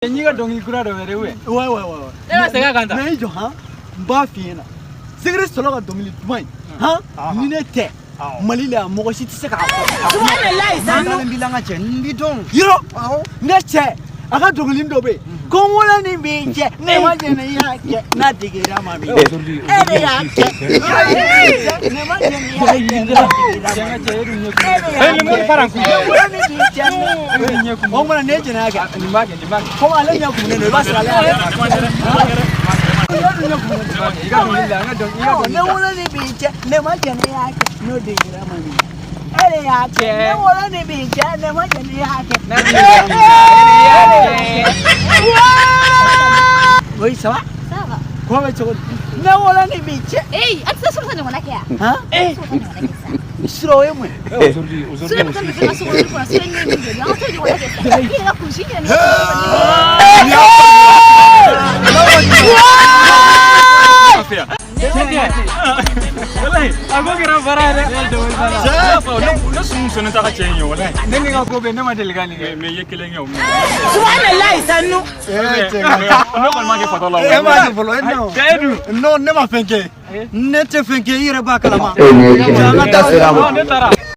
Djènèya dongi kura do mere we. Ouais. Ela sega kanta. Mais jo ha mba fiena. Segre solo ka dongi tumai. Ha? Minete. Mali la mo si tse ka. Subhanallah sanu bilanga che nditong. Yiro. Neche. Aka dongi ndo be. Komola ni binje. Ne ma Djènèya ke na digira mami. Ere ya ke. Ne ma Djènèya Ele mo paranku. O mona ne Djènèya ke. Ni ko ale nya ku ne no ba sala ale. Ne wona ni binje. Ne ma Djènèya ke no digira mami. Ere ya ke. Ne wona ni binje. Ne ma Djènèya ke. Oui, ça va? Ça va. Comment tu vas? Non, on a des biches. Hey, attends, ça ne va pas. Hein? Eh, sro moi. Aujourd'hui. Wallahi, aku kira Bambara. No sumu ta kace yin wallahi. Dan ga ko be na ma delegani me yake len yau. Subhanallah sanu. No kon ma ke fatala. Eh ma ke folo no. Kaidu. No, ne ma fenke. Ne te fenke ire ba kalama. Ne tara.